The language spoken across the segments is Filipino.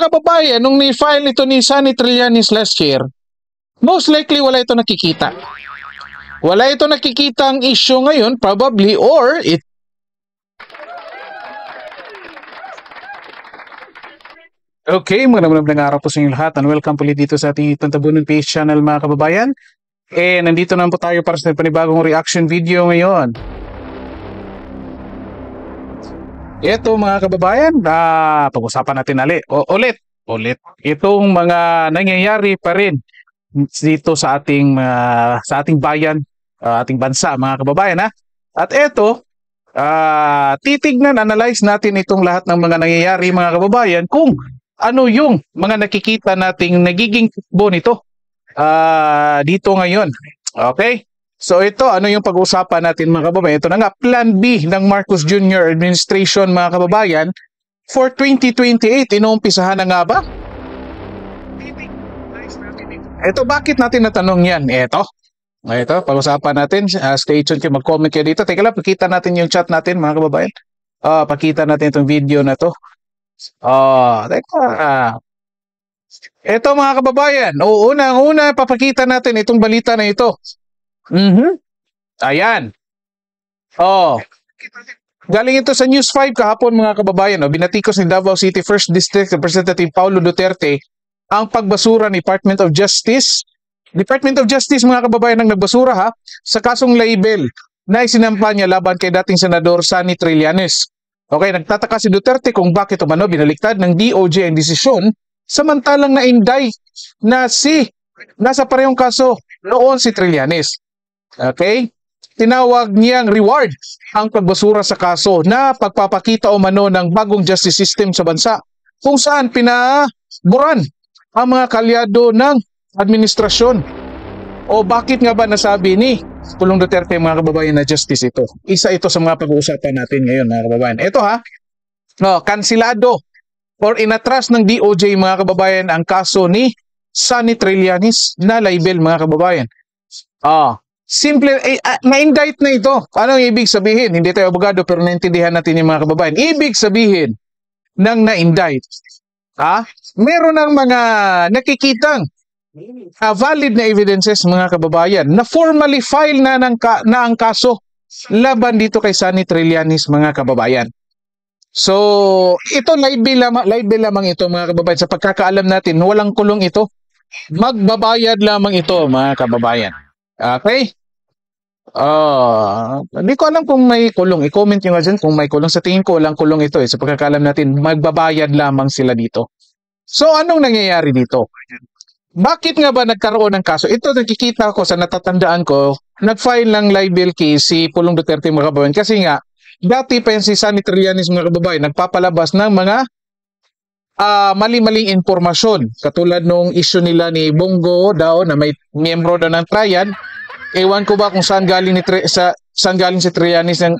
kababayan, nung ni-file ito ni Sunny Trillanes last year, most likely wala ito nakikita. Wala ito nakikita ang issue ngayon, probably, or it... Okay, magandang araw po sa inyo lahat and welcome po ulit dito sa ating Tantabunan PH channel mga kababayan. Nandito naman po tayo para sa panibagong reaction video ngayon. Ito mga kababayan, pag-usapan natin ulit itong mga nangyayari pa rin dito sa ating bayan, ating bansa mga kababayan ha. At ito, titignan, analyze natin itong lahat ng mga nangyayari mga kababayan kung ano yung mga nakikita nating nagiging takbo nito dito ngayon. Okay? So ito, ano yung pag-uusapan natin mga kababayan? Ito na nga, Plan B ng Marcos Jr. Administration mga kababayan for 2028. Inuumpisahan na nga ba? Ito, bakit natin natanong yan? Ito, pag-usapan natin. Stay tuned kayo, mag-comment kayo dito. Teka lang, pakita natin yung chat natin mga kababayan. Pakita natin itong video na to. Teka. Ito mga kababayan, unang-una papakita natin itong balita na ito. Ayan. Galing ito sa News 5 kahapon mga kababayan. Binatikos ni Davao City 1st District Representative Paulo Duterte ang pagbasura ni Department of Justice. Department of Justice mga kababayan ang nagbasura sa kasong label na isinampa niya laban kay dating Senador Sunny Trillanes. Okay, nagtataka si Duterte kung bakit umano binaliktad ng DOJ ang desisyon samantalang na-indict na nasa parehong kaso noon si Trillanes. Okay? Tinawag niyang reward ang pagbasura sa kaso na pagpapakita umano ng bagong justice system sa bansa kung saan pinaburan ang mga kalyado ng administrasyon. O bakit nga ba nasabi ni Pulong Duterte mga kababayan na justice ito? Isa ito sa mga pag-uusapan natin ngayon mga kababayan. Ito kansilado or inatras ng DOJ mga kababayan ang kaso ni Sunny Trillanes na libel mga kababayan. Simple, na-indict na ito. Ano ang ibig sabihin? Hindi tayo abogado pero naintindihan natin yung mga kababayan. Ibig sabihin ng na-indict, meron ng mga nakikitang valid na evidences mga kababayan na formally file na ang kaso laban dito kay Sunny Trillanes mga kababayan. So, ito libel lamang ito mga kababayan. Sa pagkakaalam natin, walang kulong ito. Magbabayad lamang ito mga kababayan. Okay? Hindi ko alam kung may kulong. I-comment nyo nga dyan kung may kulong. Sa tingin ko, walang kulong ito. Sa pagkakaalam natin, magbabayad lamang sila dito. So, anong nangyayari dito? Bakit nga ba nagkaroon ng kaso? Ito nakikita ko sa natatandaan ko, nag-file ng libel case si Pulong Duterte mga kababayan. Kasi nga, dati pa si Sunny Trillanes mga kababayan, nagpapalabas ng mga mali-maling impormasyon. Katulad nung issue nila ni Bongo daw na may miyembro daw ng triad. Ewan ko ba kung saan galing si Trillanes ng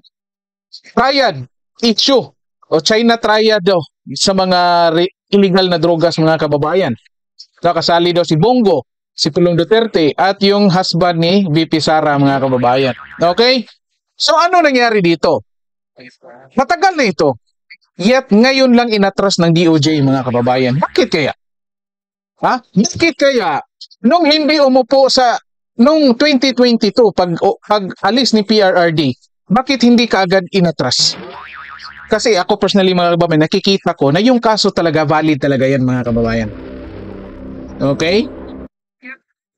triad issue o China triad daw sa mga illegal na drogas mga kababayan. Nakasali daw si Bongo, si Pulong Duterte at yung husband ni VP Sara mga kababayan. Okay? So ano nangyari dito? Matagal na ito. Yet ngayon lang inatras ng DOJ mga kababayan. Bakit kaya? Bakit kaya? Nung hindi umupo nung 2022 pag alis ni PRRD, bakit hindi kaagad inatras? Kasi ako personally mga kababayan, nakikita ko na yung kaso talaga valid talaga yan mga kababayan. Okay?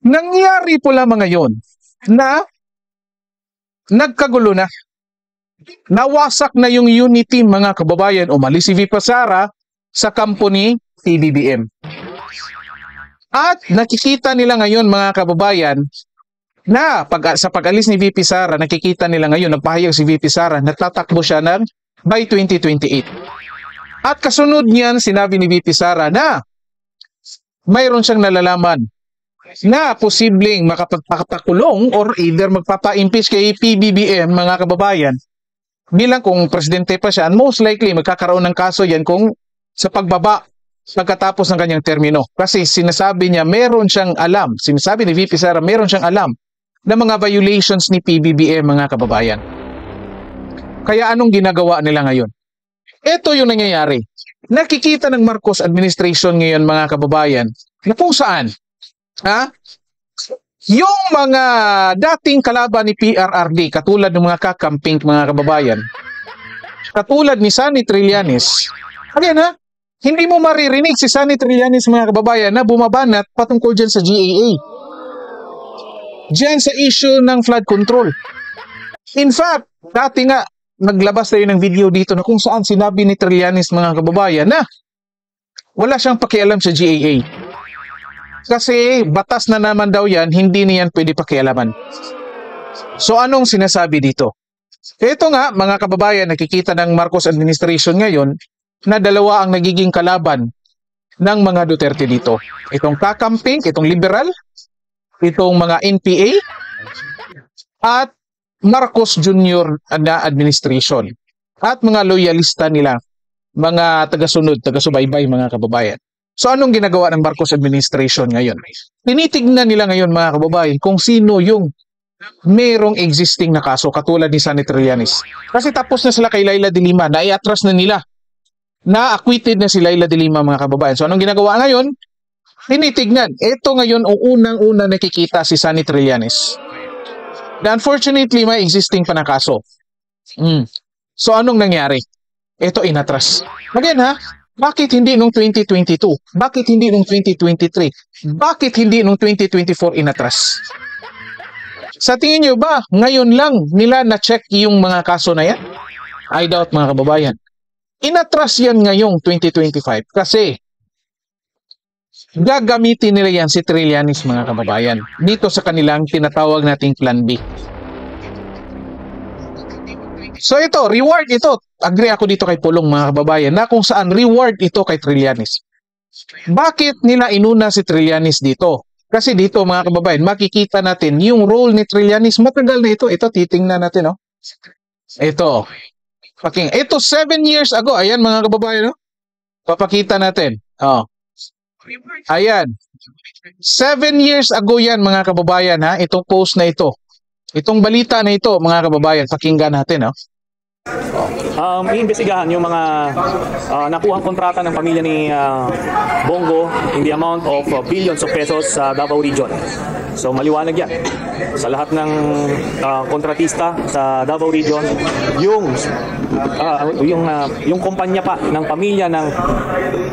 Nangyari po lamang ngayon na nagkagulo na. Nawasak na yung unity mga kababayan. Umalis si VP Sara sa kampo ni PBBM. At nakikita nila ngayon mga kababayan na sa pag-alis ni VP Sara, nakikita nila ngayon, nagpahayag si VP Sara, natatakbo siya by 2028. At kasunod niyan, sinabi ni VP Sara na mayroon siyang nalalaman na posibleng makapagpakulong or either magpapa-impeach kay PBBM mga kababayan. Bilang kung presidente pa siya, and most likely magkakaroon ng kaso yan kung sa pagbaba pagkatapos ng kanyang termino. Kasi sinasabi niya meron siyang alam, sinasabi ni VP Sara meron siyang alam na mga violations ni PBBM mga kababayan. Kaya anong ginagawa nila ngayon? Ito yung nangyayari. Nakikita ng Marcos administration ngayon mga kababayan na kung saan yung mga dating kalaban ni PRRD katulad ng mga kakamping mga kababayan, katulad ni Sunny Trillanes, again hindi mo maririnig si Sunny Trillanes mga kababayan na bumabanat patungkol dyan sa GAA. Dyan sa issue ng flood control. In fact, dati nga naglabas tayo ng video dito na kung saan sinabi ni Trillanes mga kababayan na wala siyang pakialam sa GAA. Kasi batas na naman daw yan, hindi niyan pwede pakialaman. So anong sinasabi dito? Ito nga mga kababayan, nakikita ng Marcos administration ngayon na dalawa ang nagiging kalaban ng mga Duterte dito. Itong kakamping, itong liberal, itong mga NPA, at Marcos Jr. na administration at mga loyalista nila, mga tagasunod, tagasubaybay mga kababayan. So anong ginagawa ng Marcos administration ngayon? Tinitignan nila ngayon mga kababayan kung sino yung merong existing na kaso katulad ni Sunny Trillanes. Kasi tapos na sila kay Leila de Lima, nai-atras na nila, na-acquitted na si Leila de Lima mga kababayan. So anong ginagawa ngayon? Tinitignan. Ito ngayon ang unang-una nakikita si Sunny Trillanes. Unfortunately, may existing pa na kaso. So, anong nangyari? Ito inatras. Again bakit hindi nung 2022? Bakit hindi nung 2023? Bakit hindi nung 2024 inatras? Sa tingin nyo ba, ngayon lang nila na-check yung mga kaso na yan? I doubt mga kababayan. Inatras yan ngayong 2025 kasi gagamitin nila yan si Trillanes mga kababayan dito sa kanilang tinatawag nating Plan B. So ito, reward ito. Agree ako dito kay Pulong mga kababayan na kung saan reward ito kay Trillanes. Bakit nila inuna si Trillanes dito? Kasi dito mga kababayan, makikita natin yung role ni Trillanes. Matagal na ito. Ito, titingnan natin. Ito. Ito 7 years ago. Ayan mga kababayan. Papakita natin. Ayan. 7 years ago yan mga kababayan itong post na ito. Itong balita na ito mga kababayan, pakinggan natin iimbestigahan yung mga nakuhang kontrata ng pamilya ni Bongo in the amount of billions of pesos sa Davao Region. So maliwanag yan sa lahat ng kontratista sa Davao Region, yung kumpanya pa ng pamilya ng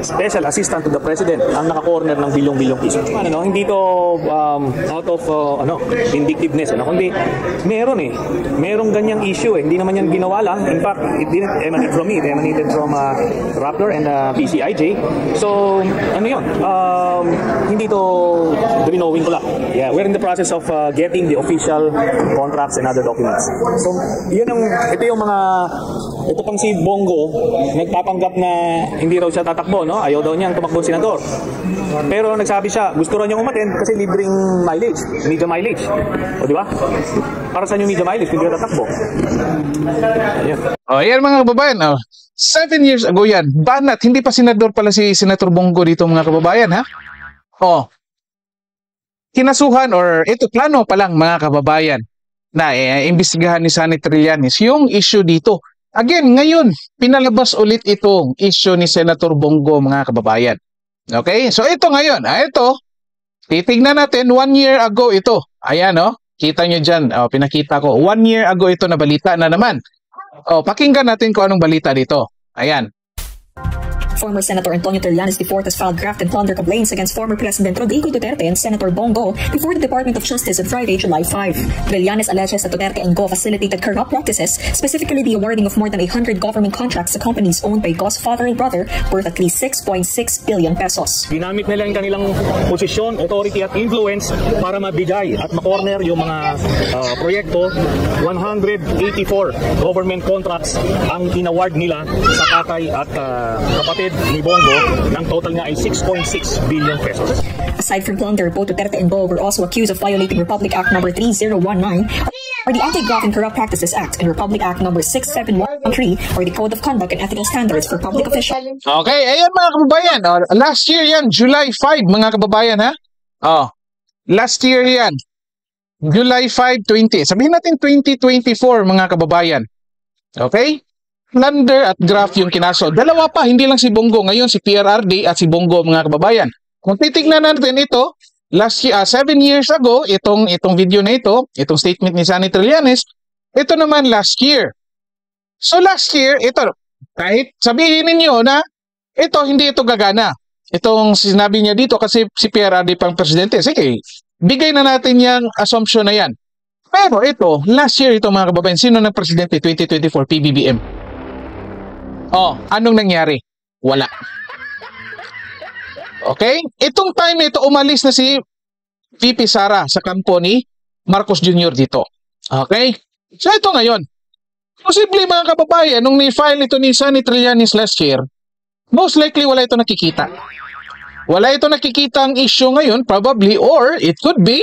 Special Assistant to the President ang naka-corner ng bilyong-bilyong piso. Hindi to out of vindictiveness, kundi merong ganyang issue hindi naman yan ginawa lang. In fact, it didn't emanate from me, it emanated from Raptor and PCIJ. So hindi to drinowing ko lang. Yeah, we're in the process of getting the official contracts and other documents. So, ito pang si Bongo, nagpapanggap na hindi raw siya tatakbo, Ayaw daw niyang tumakbo senador. Pero nagsabi siya, gusto raw niyang umattend kasi libreng mileage, media mileage. O di ba? Para sa yung media mileage, hindi raw tatakbo. Ayan mga kababayan, 7 years ago yan. Banat, hindi pa senador pala si Senator Bongo dito mga kababayan, kinasuhan or ito plano pa lang mga kababayan na imbestigahan ni Sunny Trillanes yung issue dito. Again, ngayon, pinalabas ulit itong issue ni Senator Bongo mga kababayan. Okay? So ito ngayon, ito, titignan natin 1 year ago ito. Ayan kita nyo dyan, pinakita ko. 1 year ago ito na balita na naman. Pakinggan natin kung anong balita dito. Ayan. Former Senator Antonio Trillanes IV has filed graft and plunder complaints against former President Rodrigo Duterte and Senator Bongo before the Department of Justice on Friday, July 5. Trillanes alleges that Duterte and Go facilitated corrupt practices, specifically the awarding of more than 100 government contracts to companies owned by Go's father and brother worth at least 6.6 billion pesos. Ginamit nila yung kanilang posisyon, authority at influence para mabigay at makorner yung mga proyekto. 184 government contracts ang inaward nila sa tatay at kapatid ni Bongo, ng total nga ay 6.6 billion pesos. Aside from plunder, both Duterte and Go were also accused of violating Republic Act No. 3019 or the Anti-Graft and Corrupt Practices Act and Republic Act No. 6713 or the Code of Conduct and Ethical Standards for Public Officials. Okay, ayan mga kababayan. Last year yan, July 5 mga kababayan last year yan, July 5, 20. Sabihin natin 2024 mga kababayan. Okay? plunder at graft yung kinaso. Dalawa pa, hindi lang si Bongo. Ngayon si PRRD at si Bongo, mga kababayan. Kung titignan natin ito, last year, 7 years ago, itong video na ito, itong statement ni Sunny Trillanes, ito naman last year. So last year, ito, kahit sabihin ninyo na ito, hindi ito gagana. Itong sinabi niya dito kasi si PRRD pang presidente. Sige, bigay na natin yung assumption na yan. Pero ito, last year ito mga kababayan, sino ng presidente 2024 PBBM? Oh, anong nangyari? Wala. Okay? Itong time na ito, umalis na si VP Sara sa kampo ni Marcos Jr. dito. Okay? So ito ngayon. Posible mga kababayan, nung ni-file ito ni Sunny Trillanes last year, most likely wala ito nakikita. Wala ito nakikita ang issue ngayon, probably, or it could be,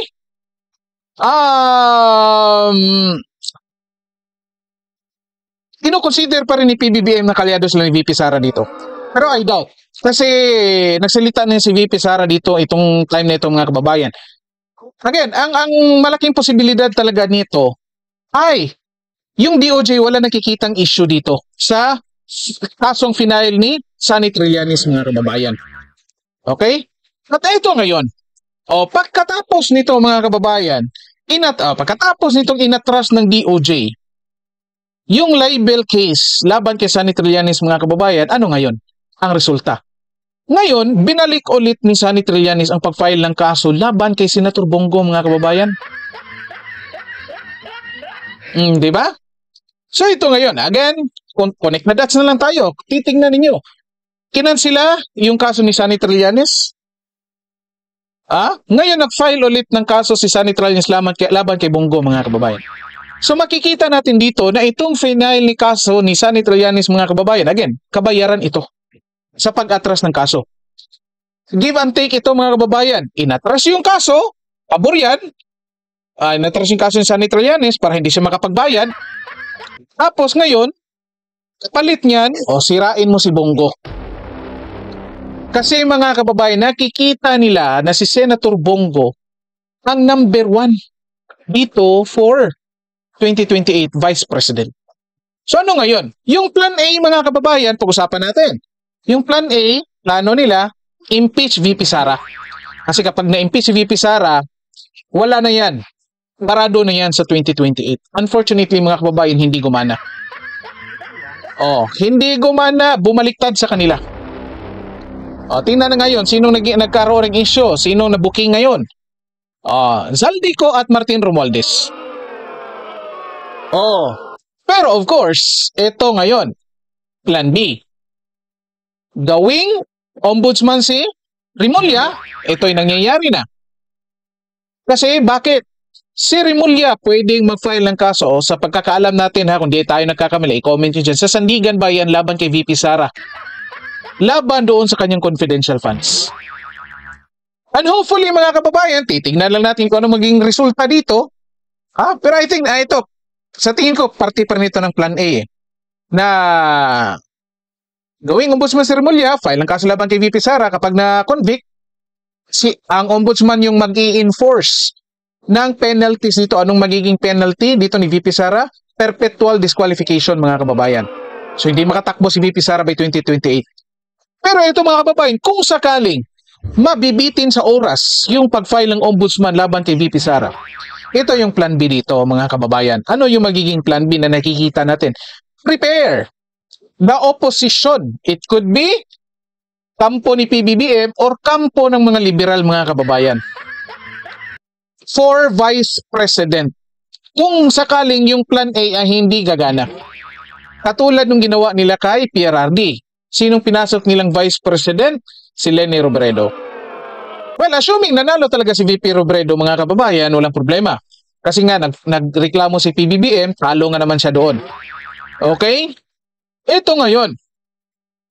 kino-consider pa rin ni PBBM na kalyado sila ni VP Sara dito. Pero I doubt. Kasi nagsalita na si VP Sara dito itong time na ito mga kababayan. Again, ang malaking posibilidad talaga nito ay yung DOJ wala nakikitang issue dito sa kasong final ni Sunny Trillanes mga kababayan. Okay? At ito ngayon, pagkatapos nito mga kababayan, pagkatapos nitong inatras ng DOJ, yung libel case laban kay Sunny Trillanes mga kababayan, ano ngayon? Ang resulta. Ngayon, binalik ulit ni Sunny Trillanes ang pag-file ng kaso laban kay Senator Bongo mga kababayan. Di ba? So ito ngayon, again, connect na dots na lang tayo. Titingnan ninyo. Kinansila yung kaso ni Sunny Trillanes. Ngayon nag-file ulit ng kaso si Sunny Trillanes laban kay Bongo mga kababayan. So makikita natin dito na itong final ni kaso ni Sunny Trillanes mga kababayan, again, kabayaran ito sa pag-atras ng kaso. Give and take ito mga kababayan. Inatras yung kaso, pabor yan. Inatras yung kaso ni Sunny Trillanes para hindi siya makapagbayad. Tapos ngayon, kapalit niyan, sirain mo si Bongo. Kasi mga kababayan, nakikita nila na si Senator Bongo ang number 1 dito for 2028 Vice President. So ano ngayon? Yung Plan A mga kababayan, pag-usapan natin. Yung Plan A, plano nila, impeach VP Sara. Kasi kapag na-impeach si VP Sara, wala na yan. Parado na yan sa 2028. Unfortunately mga kababayan, hindi gumana. Hindi gumana, bumaliktad sa kanila. Tingnan na ngayon, sinong nagkaroon ng issue? Sinong na-booking ngayon? Zaldico at Martin Romualdez. Pero of course, ito ngayon, Plan B. Gawing ombudsman si Remulla, ito'y nangyayari na. Kasi bakit? Si Remulla pwedeng mag-file ng kaso sa pagkakaalam natin kung di tayo nagkakamali, i-comment nyo dyan, sa Sandigan Bayan laban kay VP Sara. Laban doon sa kanyang confidential funds. And hopefully mga kababayan, titignan lang natin kung ano maging resulta dito. Pero I think, ito, sa tingin ko, parte pa nito ng Plan A na gawing ombudsman si Remulla, file ng kaso laban kay VP Sara kapag na-convict, ang ombudsman yung mag-i-enforce ng penalties dito. Anong magiging penalty dito ni VP Sara? Perpetual disqualification mga kababayan. So hindi makatakbo si VP Sara by 2028. Pero ito mga kababayan, kung sakaling mabibitin sa oras yung pag-file ng ombudsman laban kay VP Sara, ito yung Plan B dito mga kababayan. Ano yung magiging Plan B na nakikita natin? Prepare the opposition. It could be kampo ni PBBM or kampo ng mga liberal mga kababayan for Vice President. Kung sakaling yung Plan A ay hindi gagana. Katulad ng ginawa nila kay PRRD. Sinong pinasok nilang Vice President? Si Leni Robredo. Well, assuming nanalo talaga si VP Robredo mga kababayan, walang problema. Kasi nga, nagreklamo si PBBM, talo nga naman siya doon. Okay? Ito ngayon.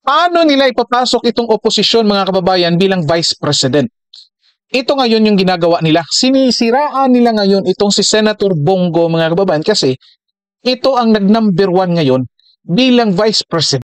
Paano nila ipapasok itong oposisyon mga kababayan bilang Vice President? Ito ngayon yung ginagawa nila. Sinisiraan nila ngayon itong si Senator Bongo mga kababayan kasi ito ang nag-number 1 ngayon bilang Vice President.